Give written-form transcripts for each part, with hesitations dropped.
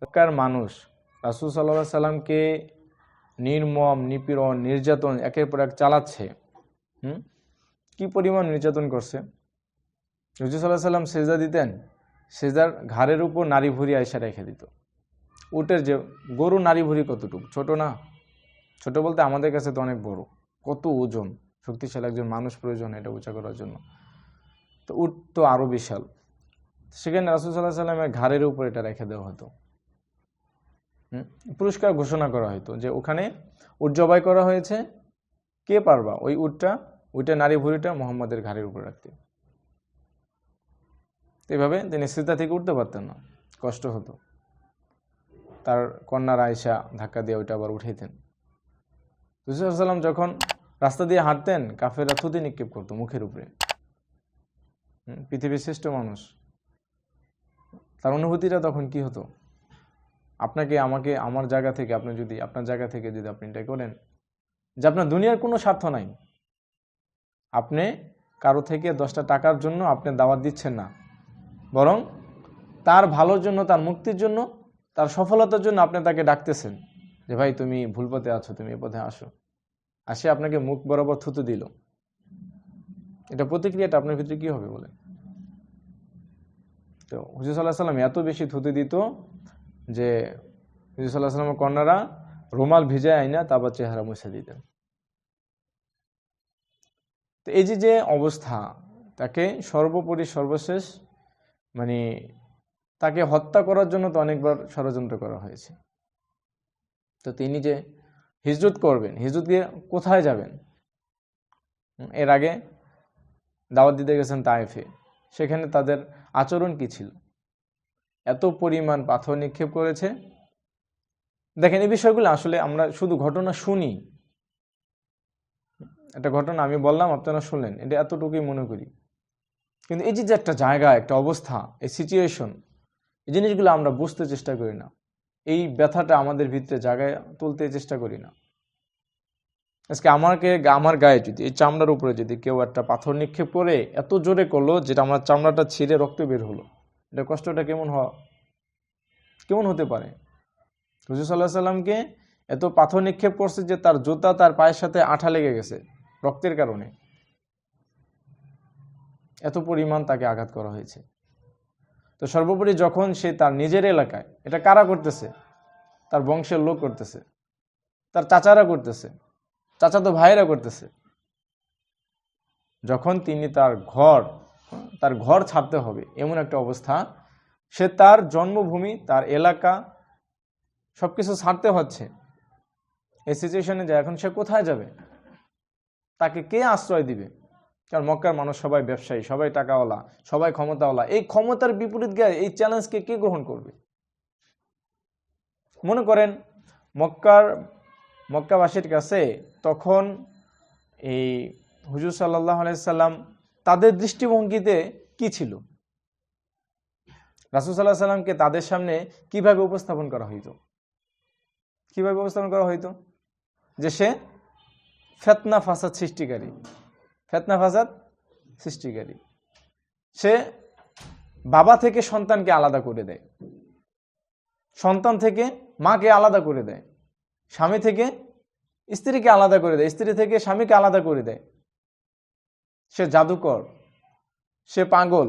মক্কার মানুষ রাসূল সাল্লাল্লাহু আলাইহি সাল্লামকে নির্মম নিপীড়ন নির্যাতন একের পর এক চালাচ্ছে। কি পরিমাণ নির্যাতন করছে। রাসূল সাল্লাল্লাহু আলাইহি সাল্লাম সেজদা দিতেন, সেজদার ঘাড়ের উপর নারী ভুঁড়ি আয়সা রেখে দিত। উটের যে গরু নারী ভুঁড়ি কতটুকু, ছোট না? ছোট বলতে আমাদের কাছে তো অনেক বড়। কত ওজন, শক্তিশালী একজন মানুষ প্রয়োজন এটা উঁচা করার জন্য। তো উট তো আরো বিশাল। সেখানে রাসূল সাল্লাল্লাহু আলাইহি সাল্লামের ঘাড়ের উপর এটা রেখে দেওয়া হতো। পুরস্কার ঘোষণা করা হতো যে ওখানে উট জবাই করা হয়েছে, কে পারবা ওই উটের নারী ভুঁড়িটা মুহাম্মাদের ঘাড়ের উপর রাখতে। এভাবে তিনি সিজদা থেকে উঠতে পারতেন না, কষ্ট হতো। তার কন্যার আয়েশা ধাক্কা দিয়ে ওইটা আবার উঠাইতেন। রাসূল সাল্লাল্লাহু আলাইহি সাল্লাম যখন রাস্তা দিয়ে হাঁটতেন, কাফেররা থুতু নিক্ষেপ করতো মুখের উপরে। পৃথিবীর শ্রেষ্ঠ মানুষ, তার অনুভূতিটা তখন কি হতো? আপনাকে আমাকে আমার জায়গা থেকে আপনি যদি আপনার জায়গা থেকে যদি আপনি এটা করেন যে আপনার দুনিয়ার কোনো স্বার্থ নাই, আপনি কারো থেকে 10টা টাকার জন্য আপনি দাওয়াত দিচ্ছেন না, বরং তার ভালোর জন্য, তার মুক্তির জন্য, তার সফলতার জন্য আপনি তাকে ডাকতেছেন যে ভাই তুমি ভুল পথে আছো, তুমি এই পথে আসো। আসে আপনাকে মুখ বরাবর থুতু দিল, এটা প্রতিক্রিয়াটা আপনার ভিতরে কি হবে বলেন? তো হুজুর সাল্লাল্লাহু আলাইহি সাল্লাম এত বেশি থুতু দিত যে হুজুর সাল্লাল্লাহু আলাইহি সাল্লামের কন্যারা রুমাল ভিজায় আইনা তারপর চেহারা মুছে দিতেন। তো এই যে অবস্থা, তাকে সর্বোপরি সর্বশেষ মানে তাকে হত্যা করার জন্য তো অনেকবার ষড়যন্ত্র করা হয়েছে। তো তিনি যে হিজরত করবেন, হিজরত গিয়ে কোথায় যাবেন? এর আগে দাওয়াত দিতে গেছেন তায়েফে, সেখানে তাদের আচরণ কি ছিল? এত পরিমাণ পাথর নিক্ষেপ করেছে। দেখেন এই বিষয়গুলো আসলে আমরা শুধু ঘটনা শুনি, একটা ঘটনা আমি বললাম আপনারা শুনলেন, এটা এতটুকুই মনে করি। কিন্তু এই যে একটা জায়গা, একটা অবস্থা, এই সিচুয়েশন, এই জিনিসগুলো আমরা বুঝতে চেষ্টা করি না। এই ব্যথাটা আমাদের ভিতরে জায়গায় তুলতে চেষ্টা করি না। আজকে আমার গায়ে যদি এই চামড়ার উপরে যদি কেউ একটা পাথর নিক্ষেপ করে এত জোরে করলো যেটা আমার চামড়াটা ছিঁড়ে রক্ত বের হলো, এটা কষ্টটা কেমন হতে পারে? রাসূল সাল্লাল্লাহু আলাইহি সাল্লামকে এত পাথর নিক্ষেপ করছে যে তার জুতা তার পায়ের সাথে আঠা লেগে গেছে রক্তের কারণে। এত পরিমাণ তাকে আঘাত করা হয়েছে। তো সর্বোপরি যখন সে তার নিজের এলাকায়, এটা কারা করতেছে? তার বংশের লোক করতেছে, তার চাচারা করতেছে, চাচাতো ভাইয়েরা করতেছে। যখন তিনি তার ঘর ছাড়তে হবে এমন একটা অবস্থা, সে তার জন্মভূমি, তার এলাকা সবকিছু ছাড়তে হচ্ছে, এই সিচুয়েশনে যায়, এখন সে কোথায় যাবে? তাকে কে আশ্রয় দিবে? কারণ মক্কার মানুষ সবাই ব্যবসায়ী, সবাই টাকাওয়ালা, সবাই ক্ষমতাওয়ালা। এই ক্ষমতার বিপরীত গিয়ে এই চ্যালেঞ্জকে কে গ্রহণ করবে? মনে করেন মক্কাবাসীর কাছে তখন এই হুজুর সাল্লাল্লাহু আলাইহি সাল্লাম তাদের দৃষ্টিভঙ্গিতে কি ছিল? রাসূল সাল্লাল্লাহু আলাইহি সাল্লামকে তাদের সামনে কিভাবে উপস্থাপন করা হইতো? যে সে ফিতনা ফাসাদ সৃষ্টিকারী। সে বাবা থেকে সন্তানকে আলাদা করে দেয়, সন্তান থেকে মাকে আলাদা করে দেয়, স্বামী থেকে স্ত্রীকে আলাদা করে দেয়, স্ত্রী থেকে স্বামীকে আলাদা করে দেয়। সে জাদুকর, সে পাগল।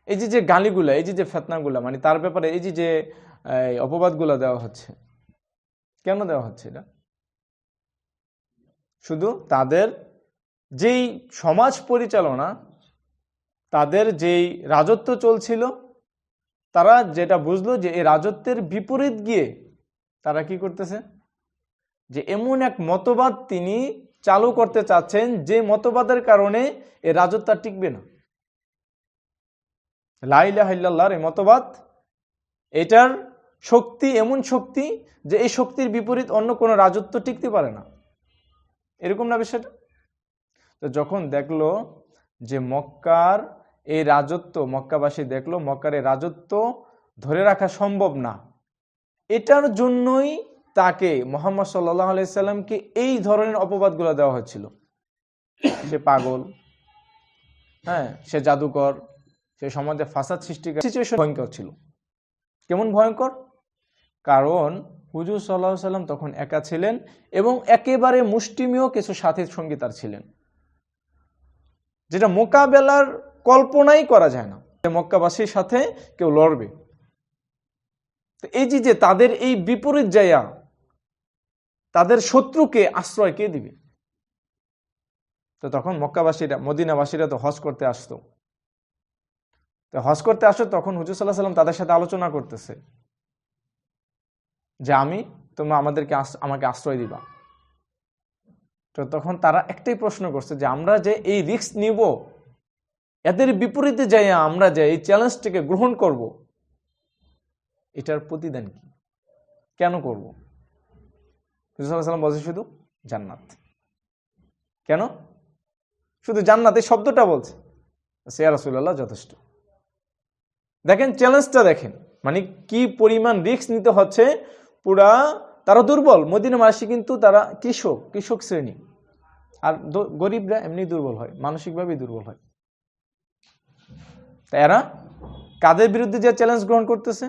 এই যে গালিগুলা, এই যে ফিতনাগুলা, মানে তার ব্যাপারে এই যে অপবাদগুলা দেওয়া হচ্ছে, কেন দেওয়া হচ্ছে? এটা শুধু তাদের যেই সমাজ পরিচালনা, তাদের যেই রাজত্ব চলছিল, তারা যেটা বুঝলো যে এই রাজত্বের বিপরীত গিয়ে তারা কি করতেছে, যে এমন এক মতবাদ তিনি চালু করতে চাচ্ছেন যে মতবাদের কারণে এই রাজত্ব টিকবে না। লা ইলাহা ইল্লাল্লাহর এই মতবাদ, এটার শক্তি এমন শক্তি যে এই শক্তির বিপরীত অন্য কোনো রাজত্ব টিকতে পারে না। এরকম না বিষয়টা? তো যখন দেখলো যে মক্কার এই রাজত্ব, মক্কাবাসী দেখলো মক্কার এই রাজত্ব ধরে রাখা সম্ভব না, এটার জন্যই তাকে মুহাম্মদ সাল্লাল্লাহু আলাইহি সাল্লামকে এই ধরনের অপবাদগুলো দেওয়া হচ্ছিল। সে পাগল, সে জাদুকর, সে সমাজে ফাসাদ সৃষ্টিকারী। সিচুয়েশন ভয়ঙ্কর ছিল। কেমন ভয়ঙ্কর? কারণ হুজুর সাল্লাল্লাহু আলাইহি সাল্লাম তখন একা ছিলেন এবং একেবারে মুষ্টিমেয় কিছু সাথী সঙ্গী তার ছিলেন, যেটা মোকাবেলার কল্পনাই করা যায় না যে মক্কাবাসীর সাথে কেউ লড়বে। তো এই যে তাদের এই বিপরীত জায়গা, তাদের শত্রুকে আশ্রয় কে দিবে? তো তখন মক্কাবাসীরা, মদিনাবাসীরা তো হজ করতে আসতো, তো হজ করতে আসো, তখন হুজুর সাল্লাল্লাহু আলাইহি সাল্লাম তাদের সাথে আলোচনা করতেছে যে তোমরা আমাকে আশ্রয় দিবা। তো তখন তারা একটাই প্রশ্ন করছে যে আমরা যে এই রিস্ক নিব, এদের বিপরীতে যাই আমরা যে এই চ্যালেঞ্জটাকে গ্রহণ করব, এটার প্রতিদান কি, কেন করব? হুজুর সাল্লাল্লাহু আলাইহি সাল্লাম বলছে শুধু জান্নাত। কেন শুধু জান্নাত এই শব্দটা বলছে? ইয়া রাসূলুল্লাহ, যথেষ্ট। দেখেন চ্যালেঞ্জটা, দেখেন মানে কি পরিমাণ রিস্ক নিতে হচ্ছে। পুরা তারা দুর্বল, মদিনাবাসী কিন্তু তারা কৃষক শ্রেণী, আর গরিবরা এমনি দুর্বল হয়, মানসিকভাবেই দুর্বল হয়। তা এরা কাদের বিরুদ্ধে যে চ্যালেঞ্জ গ্রহণ করতেছে?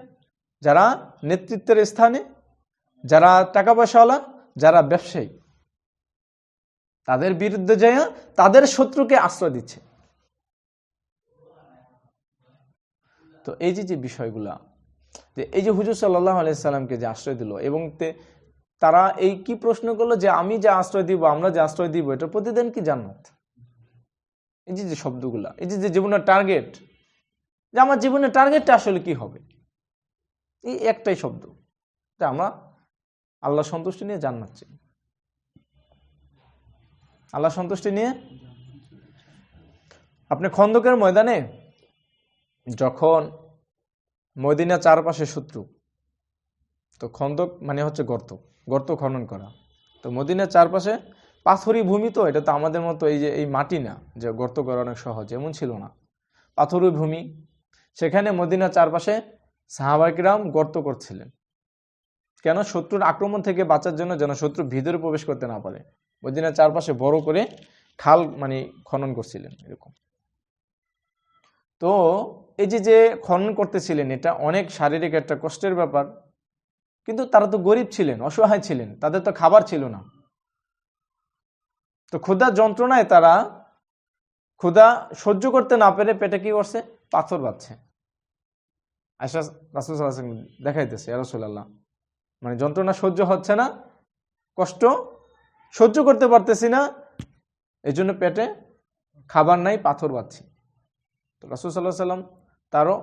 যারা নেতৃত্বের স্থানে, যারা টাকা পয়সাওয়ালা, যারা ব্যবসায়ী, তাদের বিরুদ্ধে যায় তাদের শত্রুকে আশ্রয় দিচ্ছে। তো এই যে বিষয়গুলা, যে এই যে হুজুর সাল্লাল্লাহু আলাইহি সাল্লামকে যে আশ্রয় দিল, এবং তারা এই কি প্রশ্ন করলো যে আমি যে আশ্রয় দিব, আমরা যে আশ্রয় দিব, এটার প্রতিদান কি জান্নাত। এই যে শব্দগুলা, এই যে জীবনের টার্গেট, যে আমার জীবনের টার্গেটটা আসলে কি হবে, এই একটাই শব্দ, যে আমরা আল্লাহ সন্তুষ্টি নিয়ে জান্নাত চাই, আল্লাহ সন্তুষ্টি নিয়ে। আপনি খন্দকের ময়দানে যখন মদিনা চারপাশে শত্রু, তো খন্দক মানে হচ্ছে গর্ত খনন করা। তো মদিনার চারপাশে পাথরি ভূমি, তো এটা তো আমাদের মতো এই মাটি না যে গর্ত করা অনেক সহজ, এমন ছিল না, পাথরি ভূমি। সেখানে মদিনার চারপাশে সাহাবায়ে কিরাম গর্ত করছিলেন। কেন? শত্রুর আক্রমণ থেকে বাঁচার জন্য, যেন শত্রু ভিতরে প্রবেশ করতে না পারে। মদিনার চারপাশে বড় করে খাল মানে খনন করছিলেন এরকম। তো এই যে খনন করতেছিলেন, এটা অনেক শারীরিক একটা কষ্টের ব্যাপার। কিন্তু তারা তো গরিব ছিলেন, অসহায় ছিলেন, তাদের তো খাবার ছিল না। তো ক্ষুধার যন্ত্রণায় তারা ক্ষুধা সহ্য করতে না পেরে পেটে কি করছে? পাথর বাঁধছে। আয়েশা রাসূল সাল্লাল্লাহু আলাইহি ওয়াসাল্লাম দেখাইতেছে, ইয়া রাসূলুল্লাহ, মানে যন্ত্রণা সহ্য হচ্ছে না, কষ্ট সহ্য করতে পারতেছি না, এই জন্য পেটে খাবার নাই, পাথর বাঁধছি। তো রাসূল সাল্লাল্লাহু আলাইহি ওয়াসাল্লাম তারও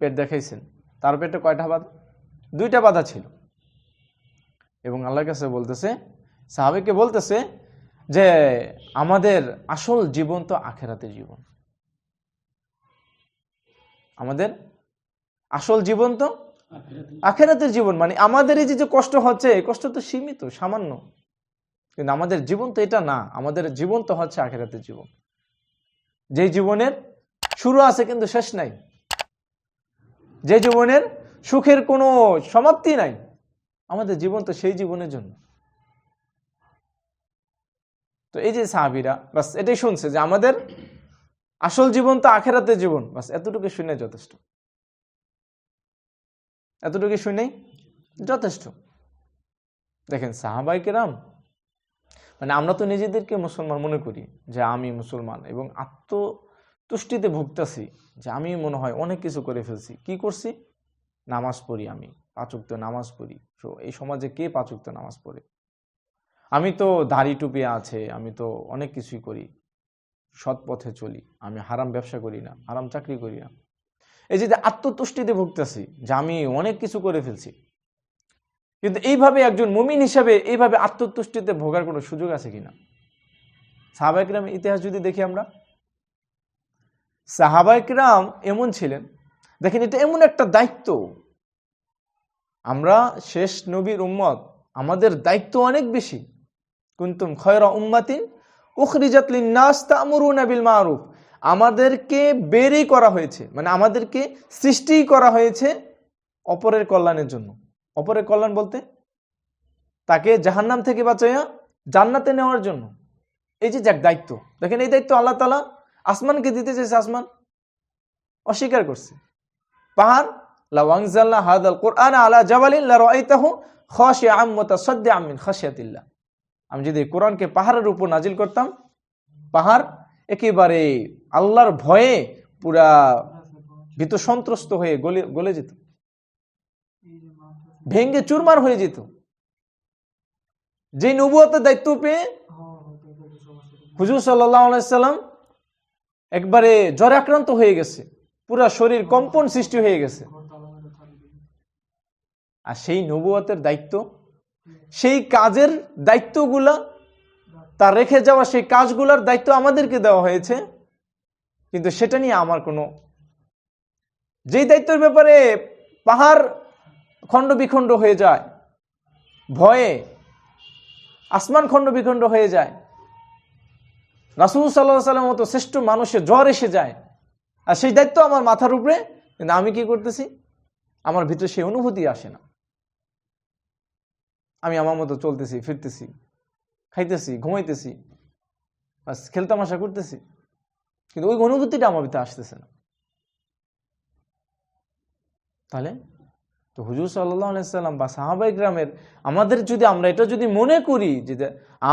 পেট দেখাইছেন, তার পেটে কয়টা বাধা? 2টা বাধা ছিল। এবং আল্লাহর কাছে বলতেছে, সাহাবীকে বলতেছে যে আমাদের আসল জীবন তো আখিরাতের জীবন, আমাদের আসল জীবন তো আখিরাতের জীবন। মানে আমাদের এই যে কষ্ট হচ্ছে, এই কষ্ট তো সীমিত, সামান্য, কিন্তু আমাদের জীবন তো এটা না। আমাদের জীবন তো হচ্ছে আখিরাতের জীবন, যে জীবনের শুরু আছে কিন্তু শেষ নাই, যে জীবনের সুখের কোনো সমাপ্তি নাই। আমাদের জীবন তো সেই জীবনের জন্য। তো এই যে সাহাবীরা বাস এটাই শুনছে যে আমাদের আসল জীবন তো আখিরাতের জীবন, বাস এতটুকু শুনে যথেষ্ট, এতটুকু শুনেই যথেষ্ট। দেখেন সাহাবায়ে কেরাম, মানে আমরা তো নিজেদেরকে মুসলমান মনে করি যে আমি মুসলমান, এবং আত্মতুষ্টিতে ভুগতেছি যে আমি মনে হয় অনেক কিছু করে ফেলছি। কি করছি? নামাজ পড়ি, আমি 5 ওয়াক্ত নামাজ পড়ি। তো এই সমাজে কে 5 ওয়াক্ত নামাজ পড়ে? আমি তো দাড়ি টুপি আছে, আমি তো অনেক কিছুই করি, সৎ পথে চলি, আমি হারাম ব্যবসা করি না, হারাম চাকরি করি না। এই যে আত্মতুষ্টিতে ভুগতেছি যে আমি অনেক কিছু করে ফেলছি, কিন্তু এইভাবে একজন মুমিন হিসাবে এইভাবে আত্মতুষ্টিতে ভোগার কোনো সুযোগ আছে কিনা? সাহাবায়ে কিরামের ইতিহাস যদি দেখি আমরা, সাহাবায়ে কিরাম এমন ছিলেন, দেখেন এটা এমন একটা দায়িত্ব, আমরা শেষ নবীর উম্মত, আমাদের দায়িত্ব অনেক বেশি। কুনতুম খায়রা উম্মাতিন উখরিজাত লিন-নাস তা'মুরুনা বিল মা'রুফ, আমাদেরকে বেরই করা হয়েছে, মানে আমাদেরকে সৃষ্টি করা হয়েছে অপরের কল্যাণের জন্য। অপরের কল্যাণ বলতে তাকে জাহান্নাম থেকে বাঁচাইয়া জান্নাতে নেওয়ার জন্য। এই যে এক দায়িত্ব, দেখেন এই দায়িত্ব আল্লাহ তাআলা আসমানকে দিতে চেয়েছে, আসমান অস্বীকার করছে। পাহাড় লাউ আনজালনা হাযাল কুরআন আলা জাবালিন লারাআইতাহু খাশিআম মুতাসাদ্দিআম মিন খাশিয়াতিল্লাহ। আমি যদি কোরআনকে পাহাড়ের উপর নাজিল করতাম, পাহাড় একেবারে আল্লাহর ভয়ে পুরা ভীত সন্ত্রস্ত হয়ে গলে যেত, ভেঙ্গে চুরমার হয়ে যেত। যে নবুয়তের দায়িত্ব পেয়ে হুজুর সাল্লাল্লাহু আলাইহি সাল্লাম একবারে জ্বরে আক্রান্ত হয়ে গেছে, পুরা শরীর কম্পন সৃষ্টি হয়ে গেছে। আর সেই নবুয়তের দায়িত্ব, সেই কাজের দায়িত্বগুলা, তার রেখে যাওয়া সেই কাজগুলোর দায়িত্ব আমাদেরকে দেওয়া হয়েছে, কিন্তু সেটা নিয়ে আমার কোনো, যেই দায়িত্বের ব্যাপারে পাহাড় খণ্ড বিখণ্ড হয়ে যায়, ভয়ে আসমান খণ্ড বিখণ্ড হয়ে যায়, রাসূল সাল্লাল্লাহু আলাইহি ওয়াসাল্লামের মতো শ্রেষ্ঠ মানুষের জ্বর এসে যায়, আর সেই দায়িত্ব আমার মাথার উপরে, কিন্তু আমি কি করতেছি? আমার ভিতরে সেই অনুভূতি আসে না। আমি আমার মতো চলতেছি, ফিরতেছি, খাইতেছি, ঘুমাইতেছি, বাস খেলতামাশা করতেছি, কিন্তু ওই অনুভূতিটা আমার ভিতরে আসতেছে না। তাহলে তো হুজুর সাল্লাল্লাহু আলাইহি সাল্লাম বা সাহাবায়ে কেরামের, আমাদের যদি আমরা এটা যদি মনে করি যে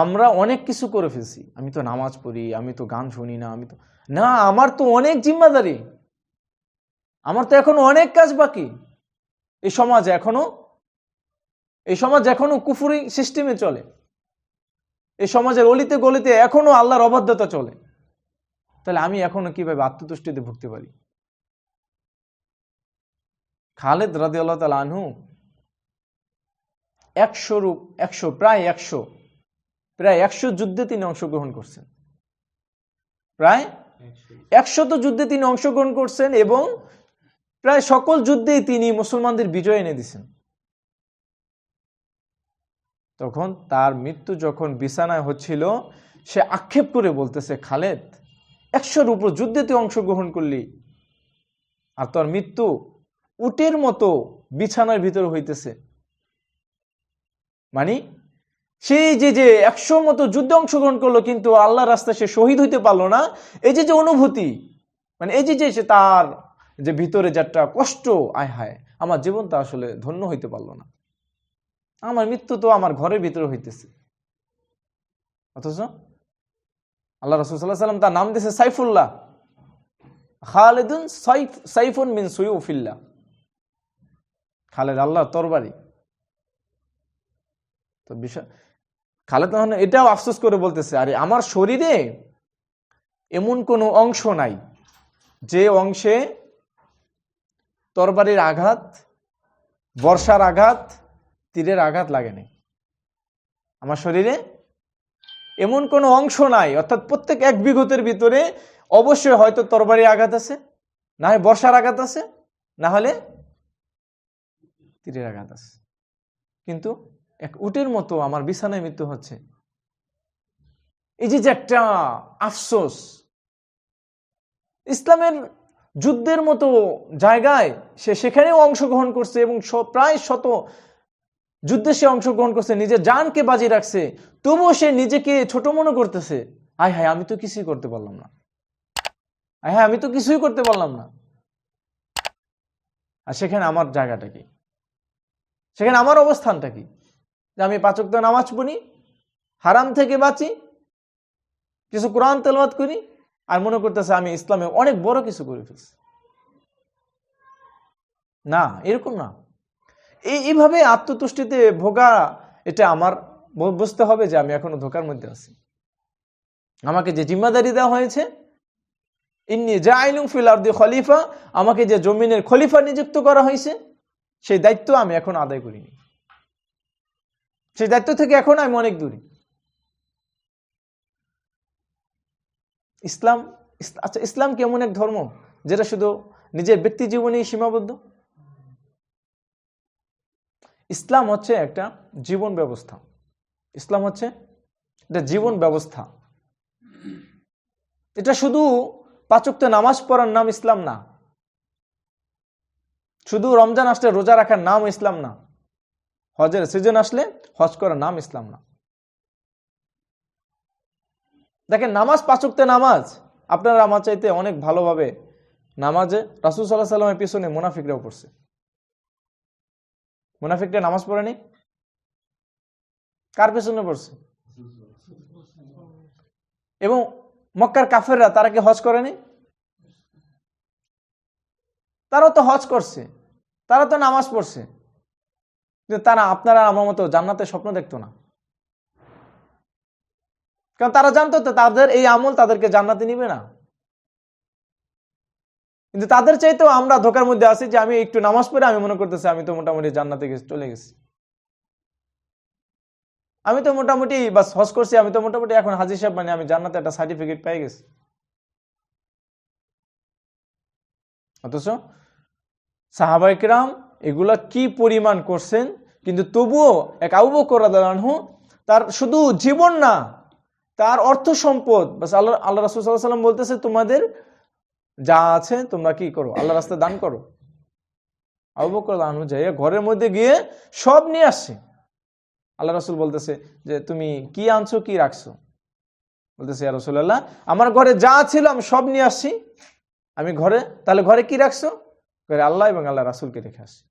আমরা অনেক কিছু করে ফেলছি, আমি তো নামাজ পড়ি, আমি তো গান শুনি না, আমি তো না, আমার তো অনেক জিম্মাদারি, আমার তো এখনো অনেক কাজ বাকি। এই সমাজ এখনো কুফরি সিস্টেমে চলে, এই সমাজের অলিতে গলিতে এখনো আল্লাহর অবাধ্যতা চলে। তাহলে আমি এখনো কিভাবে আত্মতুষ্টিতে ভুগতে পারি? খালেদ রাদিয়াল্লাহু তাআলা আনহু 100 যুদ্ধে তিনি অংশগ্রহণ করছেন, প্রায় 100 যুদ্ধে তিনি অংশগ্রহণ করছেন, এবং প্রায় সকল যুদ্ধেই তিনি মুসলমানদের বিজয় এনে দিয়েছেন। তখন তার মৃত্যু যখন বিছানায় হচ্ছিল, সে আক্ষেপ করে বলতেছে, খালেদ, 100 উপর যুদ্ধে তুই অংশগ্রহণ করলি, আর তোর মৃত্যু উটের মতো বিছানার ভিতরে হইতেছে। মানে সেই যে 100 মতো যুদ্ধে অংশগ্রহণ করলো, কিন্তু আল্লাহর রাস্তায় সে শহীদ হইতে পারলো না। এই যে অনুভূতি, মানে এই যে তার যে ভিতরে যে একটা কষ্ট, আয় হায়, আমার জীবনটা আসলে ধন্য হইতে পারলো না, আমার মৃত্যু তো আমার ঘরের ভিতরে হইতেছে। অথচ আল্লাহ রাসূল সাল্লাল্লাহু আলাইহি ওয়াসাল্লাম তার নাম দিয়েছে সাইফুল্লাহ, খালিদুন সাইফুন মিন সুয়ুফিল্লাহ। খালেদ আল্লাহর তরবারি। তো বিষয়, খালেদ এটাও আফসোস করে বলতেছে, আরে আমার শরীরে এমন কোনো অংশ নাই যে অংশে তরবারির আঘাত, বর্ষার আঘাত, তীরের আঘাত লাগে নাই। আমার শরীরে এমন কোনো অংশ নাই, অর্থাৎ প্রত্যেক 1 বিঘতের ভিতরে অবশ্যই হয়তো তরবারির আঘাত আছে, না হয় বর্ষার আঘাত আছে, না হলে তীরের আঘাত আছে, কিন্তু এক উটের মতো আমার বিছানায় মৃত্যু হচ্ছে। এই যে একটা আফসোস, ইসলামের যুদ্ধের মতো জায়গায় সে সেখানেও অংশগ্রহণ করছে, এবং প্রায় 100 যুদ্ধে সে অংশগ্রহণ করছে, নিজের জানকে বাজি রাখছে, তবুও সে নিজেকে ছোট মনে করতেছে, আয় হায়, আমি তো কিছুই করতে পারলাম না, আয় হায়, আমি তো কিছুই করতে পারলাম না। আর সেখানে আমার জায়গাটা কি? সেখানে আমার অবস্থানটা কি? যে আমি 5 ওয়াক্ত নামাজ পড়ি, হারাম থেকে বাঁচি, কিছু কোরআন তেলাওয়াত করি, আর মনে করতেছে আমি ইসলামে অনেক বড় কিছু করে ফেলছি। না, এরকম না। এইভাবে আত্মতুষ্টিতে ভোগা, এটা আমার বুঝতে হবে যে আমি এখনো ধোকার মধ্যে আছি। আমাকে যে জিম্মাদারি দেওয়া হয়েছে, ইন্নী জাইলুন ফিল আরদি খলিফা, আমাকে যে জমিনের খলিফা নিযুক্ত করা হয়েছে, সেই দায়িত্ব আমি এখন আদায় করিনি। সেই দায়িত্ব থেকে এখন আমি অনেক দূরে। আচ্ছা, ইসলাম কি এমন এক ধর্ম যেটা শুধু নিজের ব্যক্তি জীবনেই সীমাবদ্ধ? ইসলাম হচ্ছে একটা জীবন ব্যবস্থা। ইসলাম হচ্ছে একটা জীবন ব্যবস্থা। এটা শুধু 5 ওয়াক্ত নামাজ পড়ার নাম ইসলাম না, শুধু রমজান আসলে রোজা রাখার নাম ইসলাম না, হজের সিজন আসলে হজ করার নাম ইসলাম না। দেখেন, নামাজ 5 ওয়াক্ত নামাজ, আপনারা আমার চাইতে অনেক ভালোভাবে নামাজে রাসূল সাল্লাল্লাহু আলাইহি ওয়াসাল্লামের পিছনে মুনাফিকরাও পড়ছে। মুনাফিকরা নামাজ পড়েনি? কার পেছনে পড়ছে? এবং মক্কার কাফেররা তারা কি হজ করেনি? তারাও তো হজ করছে, তারা তো নামাজ পড়ছে, কিন্তু তারা আপনারা আমার মতো জান্নাতের স্বপ্ন দেখতো না। কারণ তারা জানতো তো তাদের এই আমল তাদেরকে জান্নাতে নিবে না। কিন্তু তাদের চাইতেও আমরা ধোকার মধ্যে আছি যে আমি একটু নামাজ পড়ে আমি মনে করতেছি আমি তো মোটামুটি জান্নাতে চলে গেছি, আমি তো মোটামুটি বাস হজ করছি, আমি তো মোটামুটি এখন হাজী সাহেব, মানে আমি জান্নাতে একটা সার্টিফিকেট পেয়ে গেছি। অথচ সাহাবায়ে কেরাম এগুলা কি পরিমাণ করছেন, কিন্তু তবুও এক আবু বকর রাদিয়াল্লাহু আনহু তার শুধু জীবন না, তার অর্থ সম্পদ, বাস আল্লাহ রাসূল সাল্লাল্লাহু আলাইহি ওয়াসাল্লাম বলতেছে তোমাদের যা আছে তোমরা কি করো, আল্লাহর রাস্তায় দান করো। আবু বকর রাদিয়াল্লাহু আনহু যাইয়া ঘরের মধ্যে গিয়ে সব নিয়ে আসছে। আল্লাহ রাসূল বলতেছে যে তুমি কি আনছো, কি রাখছো? বলতেছে ইয়া রাসূলুল্লাহ আমার ঘরে যা ছিল আমি সব নিয়ে আসছি। আমি ঘরে, তাহলে ঘরে কি রাখছো? ঘরে আল্লাহ এবং আল্লাহ রাসূলকে রেখে আসছি।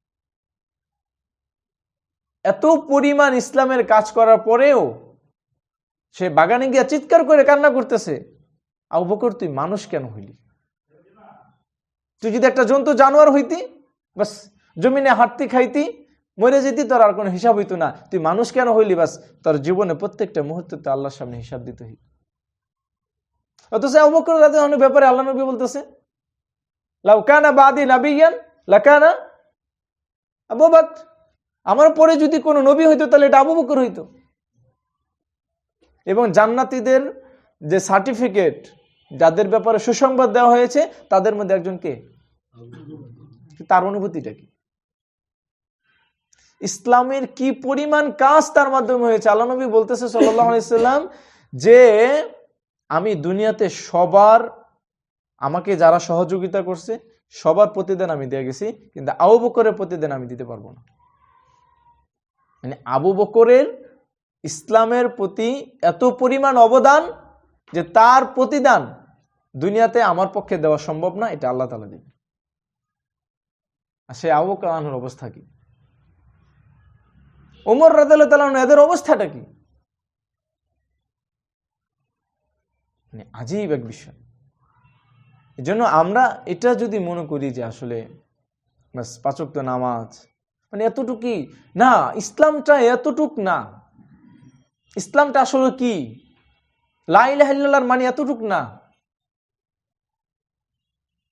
এত পরিমাণ ইসলামের কাজ করার পরেও সে বাগানে গিয়ে চিৎকার করে কান্না করতেছে, আবু বকর তুই মানুষ কেন হইলি? তুই যদি একটা জন্তু জানোয়ার হইতি, বাস জমিনে হাঁটতি খাইতি মরে যেতি, তোর আর কোনো হিসাব হইতো না। তুই মানুষ কেন হইলি? বাস তোর জীবনে প্রত্যেকটা মুহূর্তে তো আল্লাহর সামনে হিসাব দিতে হইত। অথচ আবু বকর রাদিয়াল্লাহু আনহু ব্যাপারে আল্লাহ নবী বলতেছে লাউ কানা বাদি নাবিয়ান লাকানা আবু বকর, আমার পরে যদি কোনো নবী হইতো তাহলে এটা আবু বকর হইতো। এবং জান্নাতীদের যে সার্টিফিকেট, যাদের ব্যাপারে সুসংবাদ দেওয়া হয়েছে, তাদের মধ্যে একজন কে? তার অনুভূতিটা কি? ইসলামের কি পরিমাণ কাজ তার মাধ্যমে হয়েছে। আল্লাহ নবী বলতেছে সাল্লাল্লাহু আলাইহি সাল্লাম যে আমি দুনিয়াতে সবার, আমাকে যারা সহযোগিতা করছে সবার প্রতিদান আমি দিয়ে গেছি, কিন্তু আবু বকরের প্রতিদান আমি দিতে পারবো না। মানে আবু বকরের ইসলামের প্রতি এত পরিমাণ অবদান যে তার প্রতিদান দুনিয়াতে আমার পক্ষে দেওয়া সম্ভব না, এটা আল্লাহ তাআলা দিবে। আর সে আবু বকর আনহুর অবস্থা কি? ওমর রাদিয়াল্লাহু তাআলা আনহু এদের অবস্থাটা কি? মানে আজীব এক বিষয়। এজন্য আমরা এটা যদি মনে করি যে আসলে বাস ৫ ওয়াক্ত নামাজ মানে এতটুকুই না, ইসলামটা এতটুক না। ইসলামটা আসলে কি? লা ইলাহা ইল্লাল্লাহর মানে এতটুক না।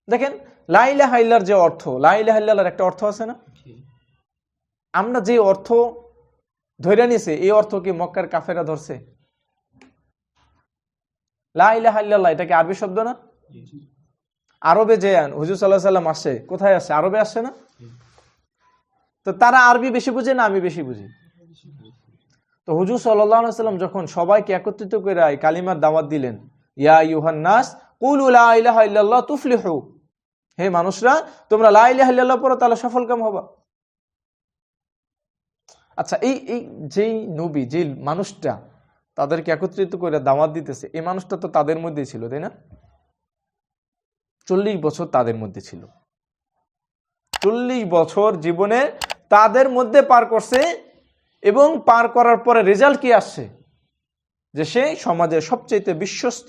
দেখেন লা ইলাহা ইল্লাল্লাহর যে অর্থ, লা ইলাহা ইল্লাল্লাহর একটা অর্থ আছে না? আমরা যে অর্থ ধরে নিছে এই অর্থ কি মক্কার কাফেররা ধরছে? লা ইলাহা ইল্লাল্লাহ এটা কি আরবি শব্দ না? আরবে যে হুজুর সাল্লাল্লাহু আলাইহি ওয়াসাল্লাম আসছে, কোথায় আসছে? আরবে আসছে না? তো তারা আরবি বেশি বুঝে না আমি বেশি বুঝি? তো হুজুর সাল্লাল্লাহু আলাইহি ওয়াসাল্লাম যখন সবাইকে একত্রিত করে কালিমার দাওয়াত দিলেন, ইয়া আইয়ুহান নাস কুলু লা ইলাহা ইল্লাল্লাহ তুফলিহু, হে মানুষরা তোমরা লা ইলাহা ইল্লাল্লাহ পড়ো তাহলে সফলকাম হবা। আচ্ছা এই যেই নবী, যেই মানুষটা তাদেরকে একত্রিত করে দাওয়াত দিতেছে, এই মানুষটা তো তাদের মধ্যেই ছিল, তাই না? 40 বছর তাদের মধ্যে ছিল। 40 বছর জীবনে তাদের মধ্যে পার করছে, এবং পার করার পরে রেজাল্ট কি আসছে? যে সে সমাজের সবচাইতে বিশ্বস্ত,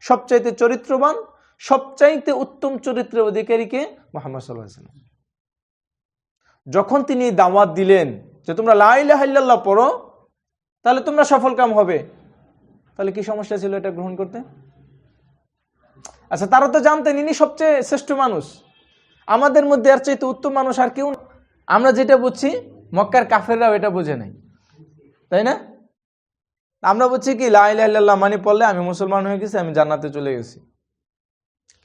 সবচাইতে চরিত্রবান, সবচাইতে উত্তম চরিত্রের অধিকারীকে মুহাম্মদ সাল্লাল্লাহু আলাইহি ওয়াসাল্লাম। যখন তিনি দাওয়াত দিলেন যে তোমরা লা ইলাহা ইল্লাল্লাহ পড়ো তাহলে তোমরা সফলকাম হবে, তাহলে কি সমস্যা ছিল এটা গ্রহণ করতে? আচ্ছা তারা তো জানতেন ইনি সবচেয়ে শ্রেষ্ঠ মানুষ, আমাদের মধ্যে এর চাইতে উত্তম মানুষ আর কেউ। আমরা যেটা বুঝছি মক্কার কাফেররাও এটা বুঝে নাই, তাই না? আমরা বুঝছি কি লা ইলাহা ইল্লাল্লাহ মানে পড়লে আমি মুসলমান হয়ে গেছি, আমি জান্নাতে চলে গেছি।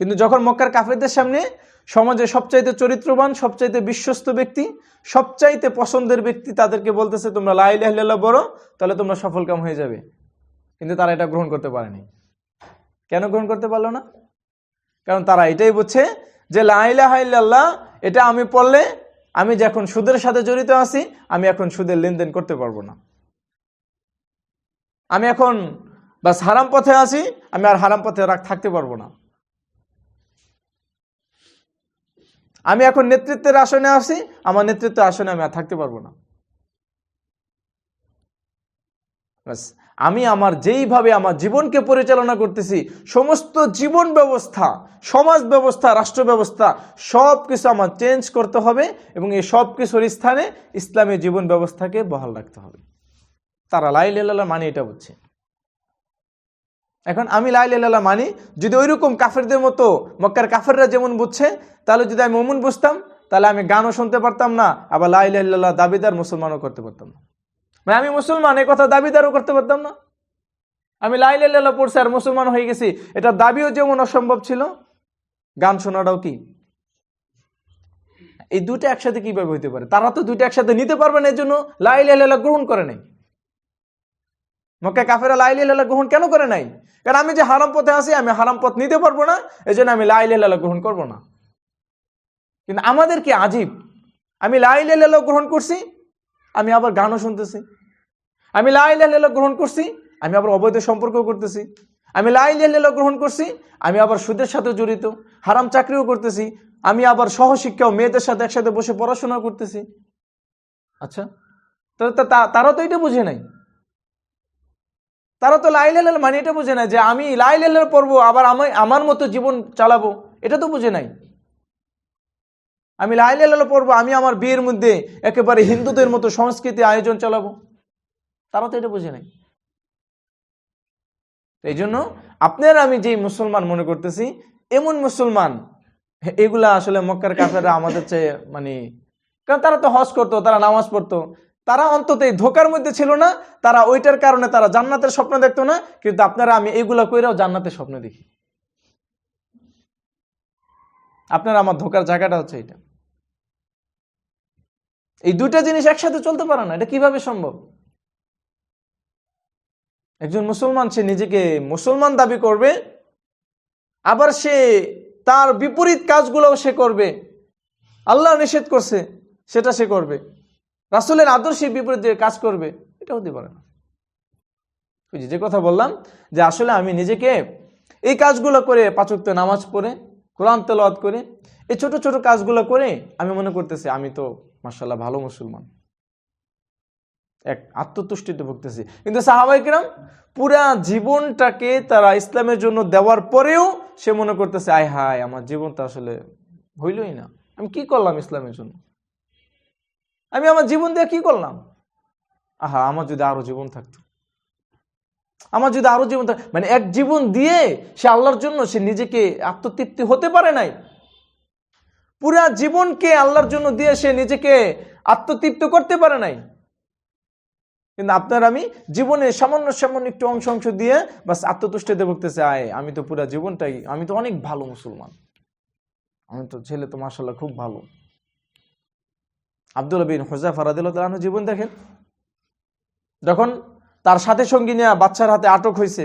কিন্তু যখন মক্কার কাফেরদের সামনে সমাজে সবচাইতে চরিত্রবান, সবচাইতে বিশ্বস্ত ব্যক্তি, সবচাইতে পছন্দের ব্যক্তি তাদেরকে বলতেছে তোমরা লা ইলাহা ইল্লাল্লাহ পড়ো তাহলে তোমরা সফলকাম হয়ে যাবে, কিন্তু তারা এটা গ্রহণ করতে পারেনি। কেন গ্রহণ করতে পারলো না? কারণ তারা এটাই বুঝছে যে লা ইলাহা ইল্লাল্লাহ এটা আমি পড়লে আমি যখন সুদের সাথে জড়িত আছি আমি এখন সুদের লেনদেন করতে পারবো না, আমি এখন বাস হারাম পথে আছি, আমি আর হারাম পথে থাকতে পারবো না। আমি এখন নেতৃত্বের আসনে আছি, আমার নেতৃত্বের আসনে আমি আর থাকতে পারবো না। আমি আমার যেইভাবে আমার জীবনকে পরিচালনা করতেছি, সমস্ত জীবন ব্যবস্থা, সমাজ ব্যবস্থা, রাষ্ট্র ব্যবস্থা সব কিছু আমার চেঞ্জ করতে হবে এবং এই সব কিছুর স্থানে ইসলামী জীবন ব্যবস্থাকে বহাল রাখতে হবে। তারা লা ইলাহা ইল্লাল্লাহ মানে এটা বুঝছে। এখন আমি লা ইলাহা ইল্লাল্লাহ মানি, যদি ওইরকম কাফেরদের মতো মক্কার কাফেররা যেমন বুঝছে, তাহলে যদি আমি মুমিন বুঝতাম, তাহলে আমি গানও শুনতে পারতাম না, আবার লা ইলাহা ইল্লাল্লাহ দাবিদার মুসলমানও করতে পারতাম না। মানে আমি মুসলমান এই কথা দাবিদারও করতে পারতাম না। আমি লা ইলাহা ইল্লাল্লাহ পড়ছি আর মুসলমান হয়ে গেছি, এটা দাবিও যেমন অসম্ভব ছিল, গান শোনাটাও কি। এই দুটো একসাথে কিভাবে হইতে পারে? তারা তো দুটো একসাথে নিতে পারবে না, এর জন্য লা ইলাহা ইল্লাল্লাহ গ্রহণ করে নাই। মক্কা কাফেররা লা ইলাহা ইল্লাল্লাহ গ্রহণ কেন করে নাই? কারণ আমি যে হারাম পথে আছি, আমি হারাম পথ নিতে পারবো না, এই জন্য আমি লা ইলাহা ইল্লাল্লাহ গ্রহণ করবো না। কিন্তু আমাদের কি আজীব, আমি লা ইলাহা ইল্লাল্লাহ গ্রহণ করছি, আমি আবার গানও শুনতেছি। আমি লা ইলাহা ইল্লাল্লাহ গ্রহণ করছি, আমি আবার অবৈধ সম্পর্ক করতেছি। আমি লা ইলাহা ইল্লাল্লাহ গ্রহণ করছি, আমি আবার সুদের সাথে জড়িত, হারাম চাকরিও করতেছি, আমি আবার সহশিক্ষা মেয়েদের সাথে একসাথে বসে পড়াশোনা করতেছি। আচ্ছা, তারা তো এটা বুঝে নাই। তারা তো লা ইলাহা ইল্লাল্লাহ মানে এটা বুঝে নাই যে আমি লা ইলাহা ইল্লাল্লাহ পড়বো, আবার আমি আমার মতো জীবন চালাবো, এটা তো বুঝে নাই। আমি লা ইলাহা ইল্লাল্লাহ পড়বো, আমি আমার বিয়ের মধ্যে একেবারে হিন্দুদের মতো সংস্কৃতি আয়োজন চালাবো, তারা তো এটা বুঝে নাই। এই জন্য আপনার আমি যেই মুসলমান মনে করতেছি, এমন মুসলমান এগুলা আসলে মক্কার কাফেররা আমাদের চেয়ে মানে, কারণ তারা তো হজ করতো, তারা নামাজ পড়তো, তারা অন্তত এই ধোকার মধ্যে ছিল না, তারা ওইটার কারণে তারা জান্নাতের স্বপ্ন দেখতো না। কিন্তু আপনারা আমি এইগুলা কইরাও জান্নাতের স্বপ্ন দেখি। আপনারা আমার ধোকার জায়গাটা হচ্ছে এটা। এই দুইটা জিনিস একসাথে চলতে পারে না, এটা কিভাবে সম্ভব? একজন মুসলমান সে নিজেকে মুসলমান দাবি করবে, আবার সে তার বিপরীত কাজগুলোও সে করবে, আল্লাহ নিষেধ করছে সেটা সে করবে, রাসূলের আদর্শের বিপরীতে কাজ করবে, এটা হতে পারে না। যে কথা বললাম যে আসলে আমি নিজেকে এই কাজগুলো করে, ৫ ওয়াক্ত নামাজ পড়ে, কোরআন তেলাওয়াত করে, এই ছোট ছোট কাজগুলো করে আমি মনে করতেছি আমি তো মাশাআল্লাহ ভালো মুসলমান, এক আত্মতুষ্টিতে ভুগতেছি। কিন্তু সাহাবায়ে কেরাম পুরা জীবনটাকে তারা ইসলামের জন্য দেওয়ার পরেও সে মনে করতেছে আয় হায় আমার জীবনটা আসলে হইলই না, আমি কি করলাম ইসলামের জন্য, আমি আমার জীবন দিয়ে কি করলাম, আহা আমার যদি আরো জীবন থাকতো, আমার যদি আরো জীবন থাকতো। মানে এক জীবন দিয়ে সে আল্লাহর জন্য সে নিজেকে আত্মতৃপ্তি হতে পারে নাই, পুরা জীবনকে আল্লাহর জন্য দিয়ে সে নিজেকে আত্মতৃপ্ত করতে পারে নাই। কিন্তু আপনার আমি জীবনে সামান্য সামান্য একটু অংশ দিয়ে বাস আত্মতুষ্টিতে ভুগতেছে, আয় আমি তো পুরা জীবনটাই, আমি তো অনেক ভালো মুসলমান, আমি তো ছেলে তো মাশাআল্লাহ খুব ভালো। আব্দুল্লাহ বিন হুযায়ফা রাদিয়াল্লাহু আনহু জীবন দেখেন, যখন তার সাথে সঙ্গী নিয়ে বাচ্চার হাতে আটক হয়েছে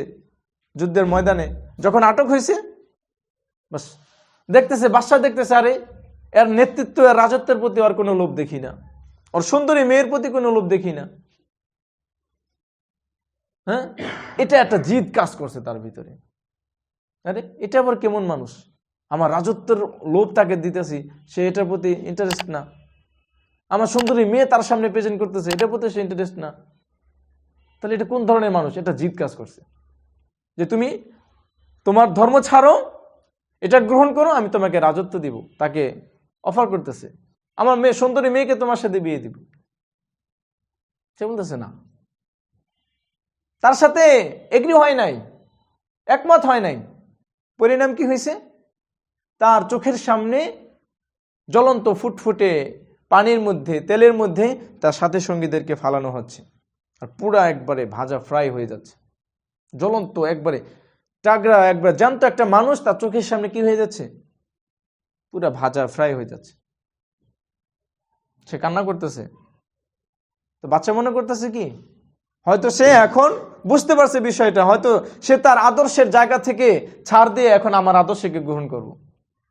যুদ্ধের ময়দানে, যখন আটক হয়েছে বাস দেখতেছে, বাদশা দেখতেছে আরে এর নেতৃত্ব, এর রাজত্বের প্রতি আর কোনো লোভ দেখি না, ওর সুন্দরী মেয়ের প্রতি কোনো লোভ দেখি না। হ্যাঁ, এটা একটা জিদ কাজ করছে তার ভিতরে, আরে এটা আবার কেমন মানুষ, আমার রাজত্বের লোভ তাকে দিতেছি, সে এটার প্রতি ইন্টারেস্ট না, আমার সুন্দরী মেয়ে তার সামনে প্রেজেন্ট করতেছে, এটার প্রতি সে ইন্টারেস্ট না, তাহলে এটা কোন ধরনের মানুষ? এটা জিদ কাজ করছে যে তুমি তোমার ধর্ম ছাড়ো, এটা গ্রহণ করো, আমি তোমাকে রাজত্ব দিব, তাকে অফার করতেছে, আমার মেয়ে সুন্দরী মেয়েকে তোমার সাথে বিয়ে দিব। সে বলতেছে না, তার সাথে এগ্রি হয় নাই, একমত হয় নাই। পরিণাম কি হয়েছে? তার চোখের সামনে জ্বলন্ত ফুটফুটে পানির মধ্যে, তেলের মধ্যে তার সাথে সঙ্গীদেরকে ফালানো হচ্ছে, আর পুরা একবারে ভাজা ফ্রাই হয়ে যাচ্ছে, জ্বলন্ত একবারে টাগরা, একবার জ্যান্ত একটা মানুষ তার চোখের সামনে কি হয়ে যাচ্ছে, পুরা ভাজা ফ্রাই হয়ে যাচ্ছে। সে কান্না করতেছে, তো বাচ্চা মনে করতেছে কি, হয়তো সে এখন বুঝতে পারছে বিষয়টা, হয়তো সে তার আদর্শের জায়গা থেকে ছাড় দিয়ে এখন আমার আদর্শকে গ্রহণ করব,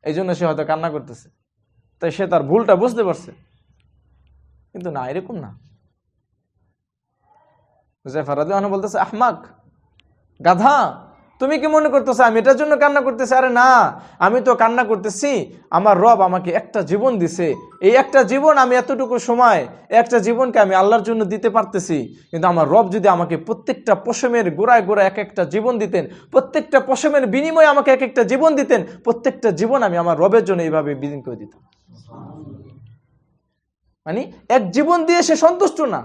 এই জন্য সে হয়তো কান্না করতেছে, তাই সে তার ভুলটা বুঝতে পারছে। কিন্তু না, এরকম না। হুযায়ফা রাদিয়াল্লাহু আনহু বলতেছে, আহমাক, গাধা, তুমি কি মনে করতেছো আমি এটার জন্য কান্না করতেছি? আরে না, আমি তো কান্না করতেছি আমার রব আমাকে একটা জীবন দিছে, এই একটা জীবন আমি এতটুকু সময় একটা জীবনকে আমি আল্লাহর জন্য দিতে পারতেছি, কিন্তু আমার রব যদি আমাকে প্রত্যেকটা পশমের গোড়ায় গোড়ায় এক একটা জীবন দিতেন, প্রত্যেকটা পশমের বিনিময়ে আমাকে এক একটা জীবন দিতেন, প্রত্যেকটা জীবন আমি আমার রবের জন্য এইভাবে বিলীন করে দিতাম। মানে এক জীবন দিয়ে সে সন্তুষ্ট না,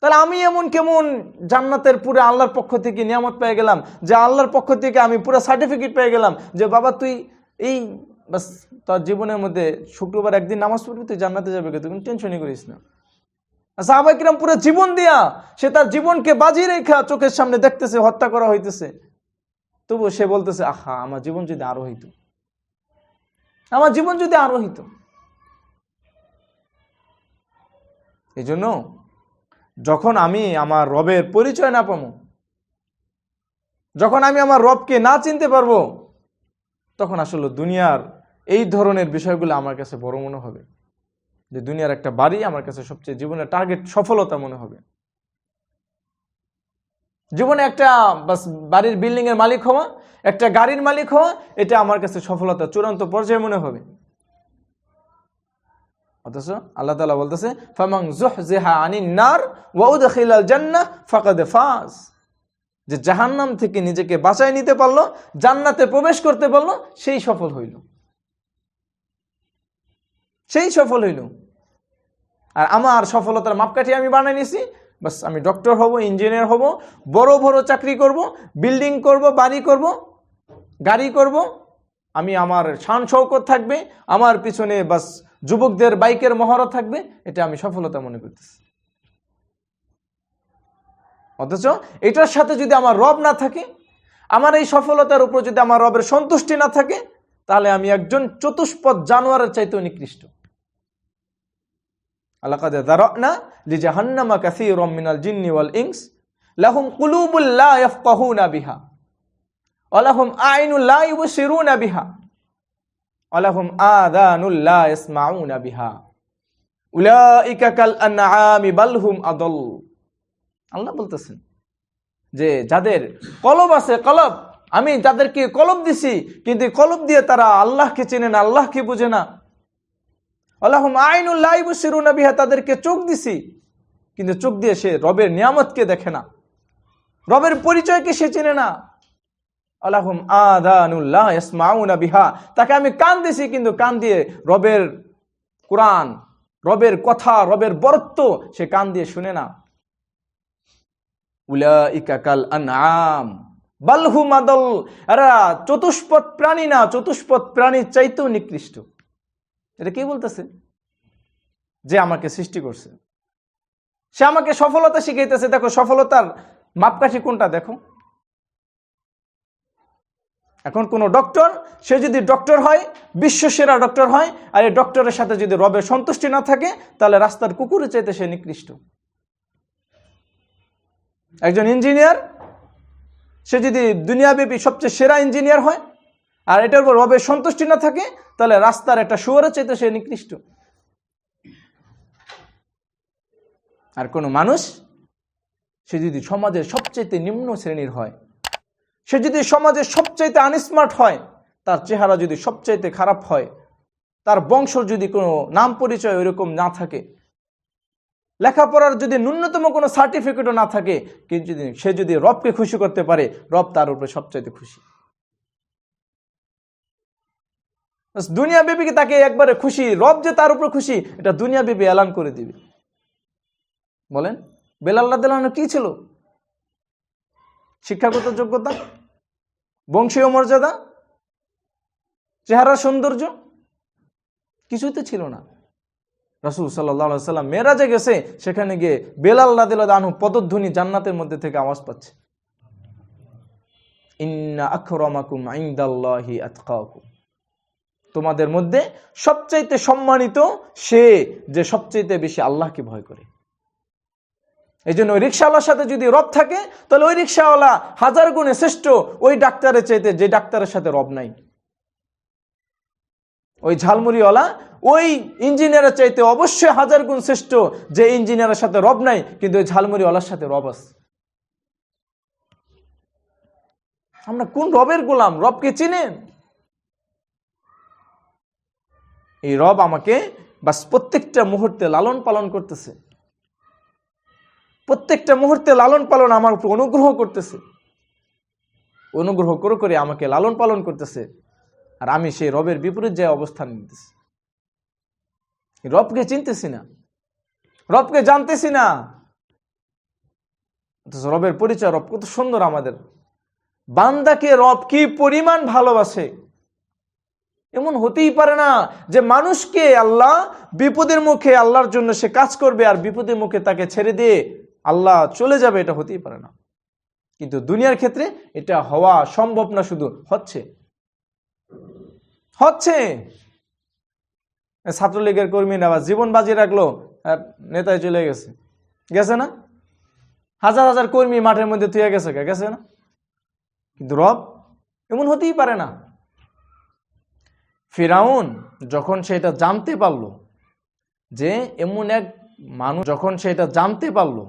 তাহলে আমি এমন কেমন জান্নাতের পুরো আল্লাহর পক্ষ থেকে নিয়ামত পেয়ে গেলাম, যে আল্লাহর পক্ষ থেকে আমি পুরো সার্টিফিকেট পেয়ে গেলাম যে বাবা তুই এই বাস তোর জীবনের মধ্যে শুক্রবার একদিন নামাজ পড়বি, তুই জান্নাতে যাবে, তুই কোনো টেনশনই করিস না। সাহাবায়ে কিরাম পুরো জীবন দিয়া সে তার জীবনকে বাজি রেখা চোখের সামনে দেখতেছে হত্যা করা হইতেছে, তবু সে বলতেছে আহা আমার জীবন যদি আরো হইতো, আমার জীবন যদি আরো হইতো। এই জন্য যখন আমি আমার রবের পরিচয় না পাবো, যখন আমি আমার রবকে না চিনতে পারবো, তখন আসলে দুনিয়ার এই ধরনের বিষয়গুলো আমার কাছে বড় মনে হবে। যে দুনিয়ার একটা বাড়ি আমার কাছে সবচেয়ে জীবনের টার্গেট, সফলতা মনে হবে। জীবনে একটা বাড়ির বিল্ডিং এর মালিক হওয়া, একটা গাড়ির মালিক হওয়া, এটা আমার কাছে সফলতা চূড়ান্ত পর্যায়ে মনে হবে। অথচ আল্লাহ তাআলা বলতেছে ফামান যুহজিহা আনিন নার ওয়া উদখিলাল জান্নাহ ফাকাদ ফাজ, যে জাহান্নাম থেকে নিজেকে বাঁচায় নিতে পারলো, জান্নাতে প্রবেশ করতে পারলো, সেই সফল হইল, সেই সফল হইল। আর আমার সফলতার মাপকাঠি আমি বানাই নিছি, বাস আমি ডক্টর হব, ইঞ্জিনিয়ার হব, বড় বড় চাকরি করব, বিল্ডিং করব, বাড়ি করব, গাড়ি করব, আমি আমার শান শৌকত থাকবে, আমার পিছনে বাস যুবকদের বাইকের মহড়া থাকবে, এটা আমি সফলতা মনে করতেছি। অথচ এটার সাথে যদি আমার রব না থাকে, আমার এই সফলতার উপর যদি আমার রবের সন্তুষ্টি না থাকে, তাহলে আমি একজন চতুষ্পদ জানোয়ারের চাইতে নিকৃষ্ট। লাকাদ যারানা লিজাহান্নামা কাসীরাম মিনাল জিন্নি ওয়াল ইনস লাহুম কুলুবুল লা ইয়াফকাহুনা বিহা ওয়া লাহুম আ'ইনুল লা ইউবসিরুনা বিহা ওয়া লাহুম আযানুল লা ইয়াসমাউনা বিহা উলাইকা কাল আনআমি বাল হুম আদাল। আল্লাহ বলতেছেন যে যাদের কলব আছে, কলব, আমি যাদেরকে কলব দিছি, কিন্তু কলব দিয়ে তারা আল্লাহকে চেনে না, আল্লাহকে বুঝে না। আল্লাহুম আইনুল লা ইউবসিরুনা বিহা, তাদেরকে চোখ দিছি, কিন্তু চোখ দিয়ে সে রবের নিয়ামতকে দেখে না, রবের পরিচয়কে সে চেনে না। আল্লাহুম আযানুল লা ইয়াসমাউনা বিহা, তাকে আমি কান দিছি, কিন্তু কান দিয়ে রবের কোরআন, রবের কথা, রবের বরত্ব সে কান দিয়ে শুনে না। উলাইকা কাল আনআম বাল হুম আদাল, এরা চতুষ্পদ প্রাণী না, চতুষ্পদ প্রাণীর চাইতেও নিকৃষ্ট। এটা কে বলতেছে? যে আমাকে সৃষ্টি করছে, সে আমাকে সফলতা শিখাইতেছে। দেখো সফলতার মাপকাঠি কোনটা দেখো। এখন কোন ডক্টর, সে যদি ডক্টর হয়, বিশ্ব সেরা ডক্টর হয়, আর এই ডক্টরের সাথে যদি রবের সন্তুষ্টি না থাকে, তাহলে রাস্তার কুকুরের চাইতে সে নিকৃষ্ট। একজন ইঞ্জিনিয়ার, সে যদি দুনিয়াব্যাপী সবচেয়ে সেরা ইঞ্জিনিয়ার হয়, আর এটার উপর রবের সন্তুষ্টি না থাকে, তাহলে রাস্তার একটা শুয়োরের চাইতে সে নিকৃষ্ট। আর কোনো মানুষ, সে যদি সমাজের সবচাইতে নিম্ন শ্রেণীর হয়, সে যদি সমাজের সবচাইতে আনস্মার্ট হয়, তার চেহারা যদি সবচাইতে খারাপ হয়, তার বংশ যদি কোনো নাম পরিচয় ওইরকম না থাকে, লেখাপড়ার যদি ন্যূনতম কোনো সার্টিফিকেটও না থাকে, কিন্তু সে যদি রবকে খুশি করতে পারে, রব তার উপরে সবচাইতে খুশি। দুনিয়াব্যাপী তাকে একবারে খুশি, রব যে তার উপর খুশি, এটা দুনিয়াব্যাপী এলান করে দিবে। বলেন বেলাল রাদিয়াল্লাহু আনহু কি ছিল? শিক্ষাগত যোগ্যতা, বংশীয় মর্যাদা, চেহারা সৌন্দর্য, কিছুই তো ছিল না। রাসূল সাল্লাল্লাহু আলাইহি ওয়াসাল্লাম মেরাজে গেছে, সেখানে গিয়ে বেলাল রাদিয়াল্লাহু আনহু পদধ্বনি জান্নাতের মধ্যে থেকে আওয়াজ পাচ্ছে, ইন্না আকরামাকুম ইনদাল্লাহি আতকাকুম, তোমাদের মধ্যে সবচাইতে সম্মানিত সে যে সবচাইতে বেশি আল্লাহকে ভয় করে। এই জন্য ওই রিক্সাওয়ালার সাথে যদি রব থাকে, তাহলে ওই রিক্সাওয়ালা হাজার গুণে শ্রেষ্ঠ ওই ডাক্তারের চাইতে যে ডাক্তারের সাথে রব নাই। ওই ঝালমুড়িওয়ালা ওই ইঞ্জিনিয়ারের চাইতে অবশ্যই হাজার গুণ শ্রেষ্ঠ যে ইঞ্জিনিয়ারের সাথে রব নাই, কিন্তু ওই ঝালমুড়িওয়ালার সাথে রব আছে। আমরা কোন রবের গোলাম? রবকে চিনেন? এই রব আমাকে বাস প্রত্যেকটা মুহূর্তে লালন পালন করতেছে, প্রত্যেকটা মুহূর্তে লালন পালন আমার উপর অনুগ্রহ করতেছে, অনুগ্রহ করে করে আমাকে লালন পালন করতেছে, আর আমি সেই রবের বিপরীত যে অবস্থান নিতেছি। রবকে চিনতেছি না, রবকে জানতেছি না, রবের পরিচয়। রব কত সুন্দর আমাদের বান্দাকে রব কি পরিমাণ ভালোবাসে। এমন হতেই পারে না যে মানুষকে আল্লাহ বিপদের মুখে আল্লাহর জন্য সে কাজ করবে আর বিপদের মুখে তাকে ছেড়ে দিয়ে আল্লাহ চলে যাবে, এটা হতেই পারে না। কিন্তু দুনিয়ার ক্ষেত্রে এটা হওয়া সম্ভব না, শুধু হচ্ছে হচ্ছে। ছাত্রলীগের কর্মীরা আবার জীবন বাজি রাখলো আর নেতায় চলে গেছে, গেছে না? হাজার হাজার কর্মী মাঠের মধ্যে তুই গেছে না? কিন্তু রব এমন হতেই পারে না। ফিরাউন যখন সেটা জানতে পারলো যে এমন এক মানুষ, যখন সেটা জানতে পারলো